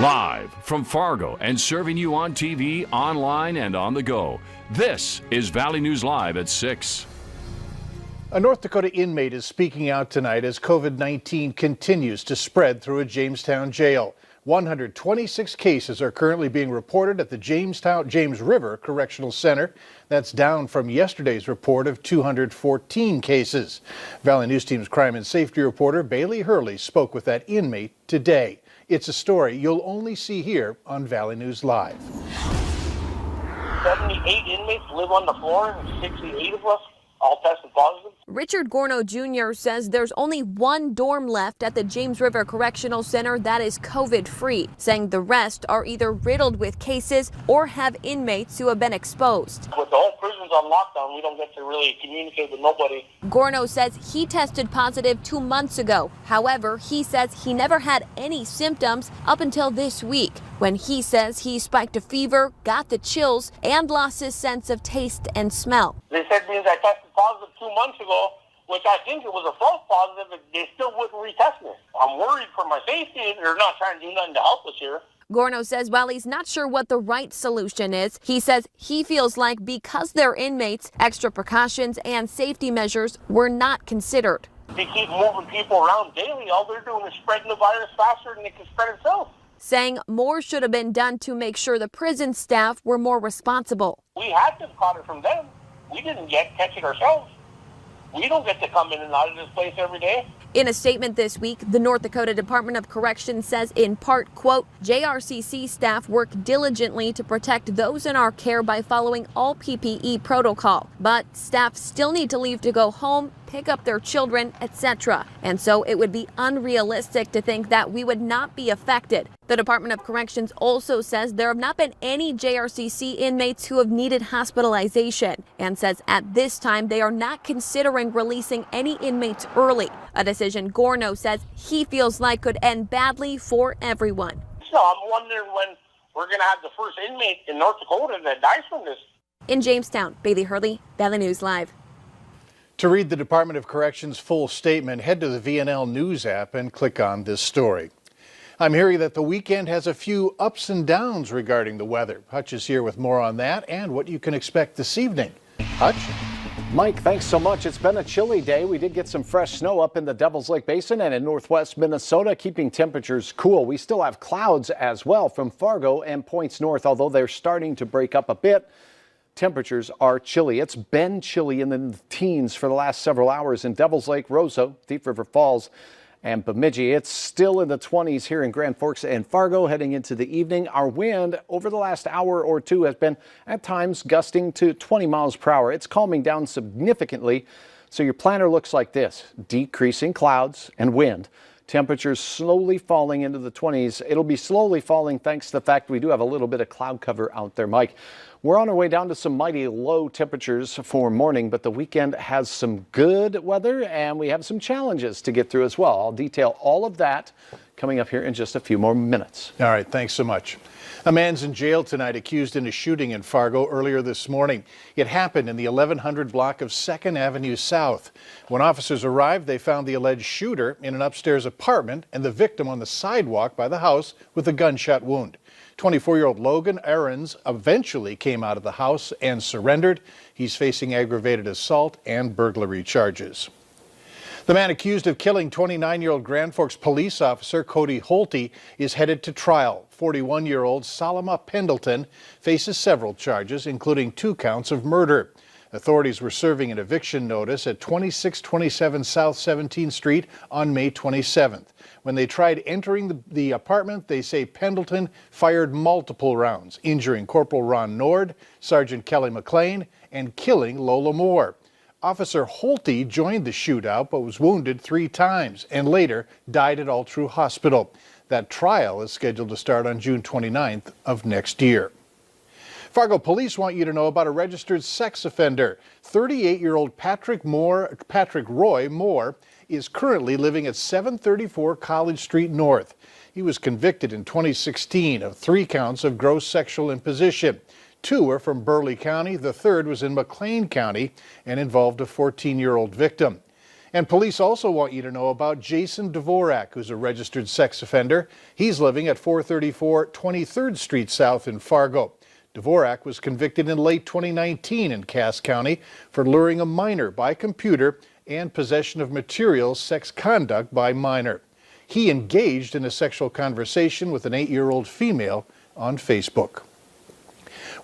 Live from Fargo and serving you on TV, online, and on the go. This is Valley News Live at 6. A North Dakota inmate is speaking out tonight as COVID-19 continues to spread through a Jamestown jail. 126 cases are currently being reported at the James River Correctional Center. That's down from yesterday's report of 214 cases. Valley News Team's crime and safety reporter Bailey Hurley spoke with that inmate today. It's a story you'll only see here on Valley News Live. 78 inmates live on the floor, and 68 of us all tested positive. Richard Gorno Jr. says there's only one dorm left at the James River Correctional Center that is COVID-free, saying the rest are either riddled with cases or have inmates who have been exposed. With the whole prison's on lockdown, we don't get to really communicate with nobody. Gorno says he tested positive 2 months ago. However, he says he never had any symptoms up until this week, when he says he spiked a fever, got the chills, and lost his sense of taste and smell. They said because I tested positive 2 months ago, which I think it was a false positive, but they still wouldn't retest me. I'm worried for my safety. They're not trying to do nothing to help us here. Gorno says while he's not sure what the right solution is, he says he feels like because they're inmates, extra precautions and safety measures were not considered. They keep moving people around daily. All they're doing is spreading the virus faster than it can spread itself. Saying more should have been done to make sure the prison staff were more responsible. We had to have caught it from them. We didn't catch it ourselves. We don't get to come in and out of this place every day. In a statement this week, the North Dakota Department of Corrections says in part, quote, JRCC staff work diligently to protect those in our care by following all PPE protocol. But staff still need to leave to go home, pick up their children, etc. And so it would be unrealistic to think that we would not be affected. The Department of Corrections also says there have not been any JRCC inmates who have needed hospitalization and says at this time they are not considering releasing any inmates early, a decision Gorno says he feels like could end badly for everyone. So I'm wondering when we're going to have the first inmate in North Dakota that dies from this. In Jamestown, Bailey Hurley, Valley News Live. To read the Department of Corrections' full statement, head to the VNL News app and click on this story. I'm hearing that the weekend has a few ups and downs regarding the weather. Hutch is here with more on that and what you can expect this evening. Hutch? Mike, thanks so much. It's been a chilly day. We did get some fresh snow up in the Devil's Lake Basin and in northwest Minnesota, keeping temperatures cool. We still have clouds as well from Fargo and points north, although they're starting to break up a bit. Temperatures are chilly. It's been chilly in the teens for the last several hours in Devil's Lake, Roseau, Thief River Falls, and Bemidji. It's still in the 20s here in Grand Forks and Fargo heading into the evening. Our wind over the last hour or two has been at times gusting to 20 miles per hour. It's calming down significantly. So your planner looks like this: decreasing clouds and wind. Temperatures slowly falling into the 20s. It'll be slowly falling thanks to the fact we do have a little bit of cloud cover out there, Mike. We're on our way down to some mighty low temperatures for morning, but the weekend has some good weather and we have some challenges to get through as well. I'll detail all of that coming up here in just a few more minutes. All right, thanks so much. A man's in jail tonight accused in a shooting in Fargo earlier this morning. It happened in the 1100 block of 2nd Avenue South. When officers arrived, they found the alleged shooter in an upstairs apartment and the victim on the sidewalk by the house with a gunshot wound. 24-year-old Logan Aarons eventually came out of the house and surrendered. He's facing aggravated assault and burglary charges. The man accused of killing 29-year-old Grand Forks police officer Cody Holte is headed to trial. 41-year-old Salama Pendleton faces several charges, including 2 counts of murder. Authorities were serving an eviction notice at 2627 South 17th Street on May 27th. When they tried entering the apartment, they say Pendleton fired multiple rounds, injuring Corporal Ron Nord, Sergeant Kelly McLean, and killing Lola Moore. Officer Holte joined the shootout but was wounded 3 times and later died at All True Hospital. That trial is scheduled to start on June 29th of next year. Fargo police want you to know about a registered sex offender. 38-year-old Patrick Roy Moore is currently living at 734 College Street North. He was convicted in 2016 of 3 counts of gross sexual imposition. 2 are from Burleigh County. The third was in McLean County and involved a 14-year-old victim. And police also want you to know about Jason Dvorak, who's a registered sex offender. He's living at 434 23rd Street South in Fargo. Dvorak was convicted in late 2019 in Cass County for luring a minor by computer and possession of material sex conduct by minor. He engaged in a sexual conversation with an 8-year-old female on Facebook.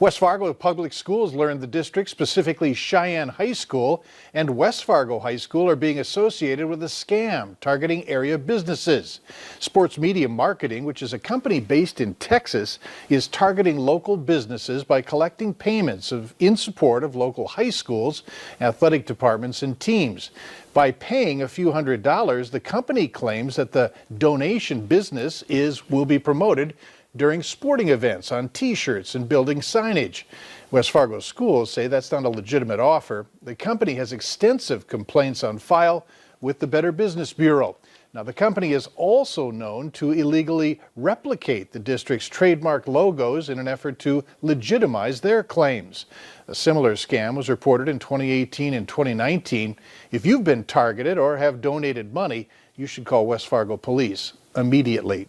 West Fargo Public Schools learned the district, specifically Cheyenne High School and West Fargo High School, are being associated with a scam targeting area businesses. Sports Media Marketing, which is a company based in Texas, is targeting local businesses by collecting payments in support of local high schools, athletic departments, and teams. By paying a few $100s, the company claims that the donation business will be promoted during sporting events, on T-shirts and building signage. West Fargo schools say that's not a legitimate offer. The company has extensive complaints on file with the Better Business Bureau. Now, the company is also known to illegally replicate the district's trademark logos in an effort to legitimize their claims. A similar scam was reported in 2018 and 2019. If you've been targeted or have donated money, you should call West Fargo Police immediately.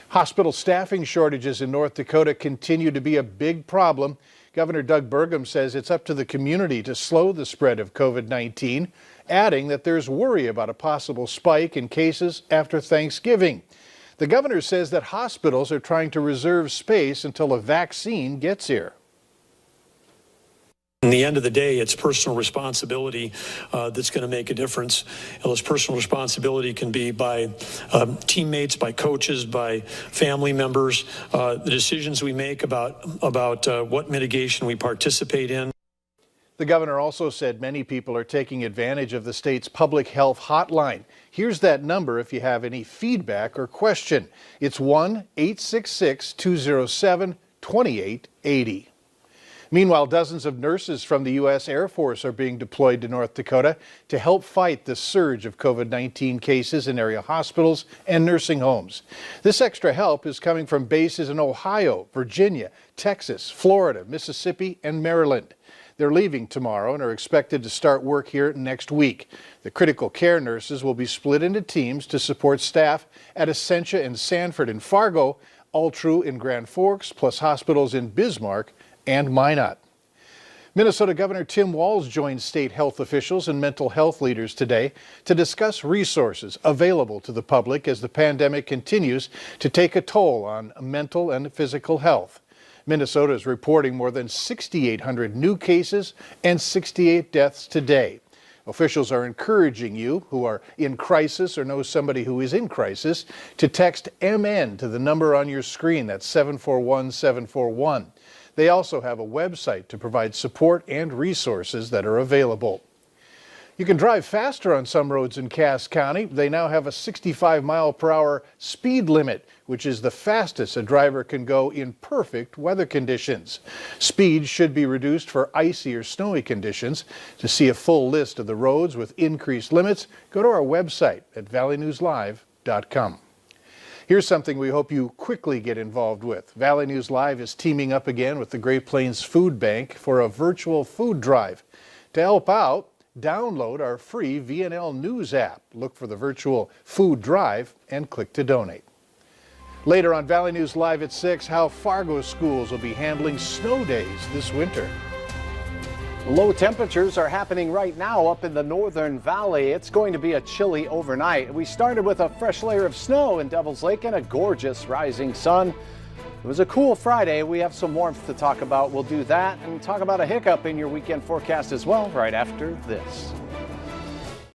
Hospital staffing shortages in North Dakota continue to be a big problem. Governor Doug Burgum says it's up to the community to slow the spread of COVID-19, adding that there's worry about a possible spike in cases after Thanksgiving. The governor says that hospitals are trying to reserve space until a vaccine gets here. In the end of the day, it's personal responsibility that's going to make a difference. And those personal responsibility can be by teammates, by coaches, by family members. The decisions we make about what mitigation we participate in. The governor also said many people are taking advantage of the state's public health hotline. Here's that number if you have any feedback or question. It's 1-866-207-2880. Meanwhile, dozens of nurses from the U.S. Air Force are being deployed to North Dakota to help fight the surge of COVID-19 cases in area hospitals and nursing homes. This extra help is coming from bases in Ohio, Virginia, Texas, Florida, Mississippi, and Maryland. They're leaving tomorrow and are expected to start work here next week. The critical care nurses will be split into teams to support staff at Essentia in Sanford and Fargo, Altru in Grand Forks, plus hospitals in Bismarck and Minot. Minnesota Governor Tim Walz joined state health officials and mental health leaders today to discuss resources available to the public as the pandemic continues to take a toll on mental and physical health. Minnesota is reporting more than 6,800 new cases and 68 deaths today. Officials are encouraging you who are in crisis or know somebody who is in crisis to text MN to the number on your screen. That's 741-741. They also have a website to provide support and resources that are available. You can drive faster on some roads in Cass County. They now have a 65-mile-per-hour speed limit, which is the fastest a driver can go in perfect weather conditions. Speed should be reduced for icy or snowy conditions. To see a full list of the roads with increased limits, go to our website at valleynewslive.com. Here's something we hope you quickly get involved with. Valley News Live is teaming up again with the Great Plains Food Bank for a virtual food drive. To help out, download our free VNL News app. Look for the virtual food drive and click to donate. Later on Valley News Live at 6, how Fargo schools will be handling snow days this winter. Low temperatures are happening right now up in the Northern Valley. It's going to be a chilly overnight. We started with a fresh layer of snow in Devil's Lake and a gorgeous rising sun. It was a cool Friday. We have some warmth to talk about. We'll do that and talk about a hiccup in your weekend forecast as well right after this.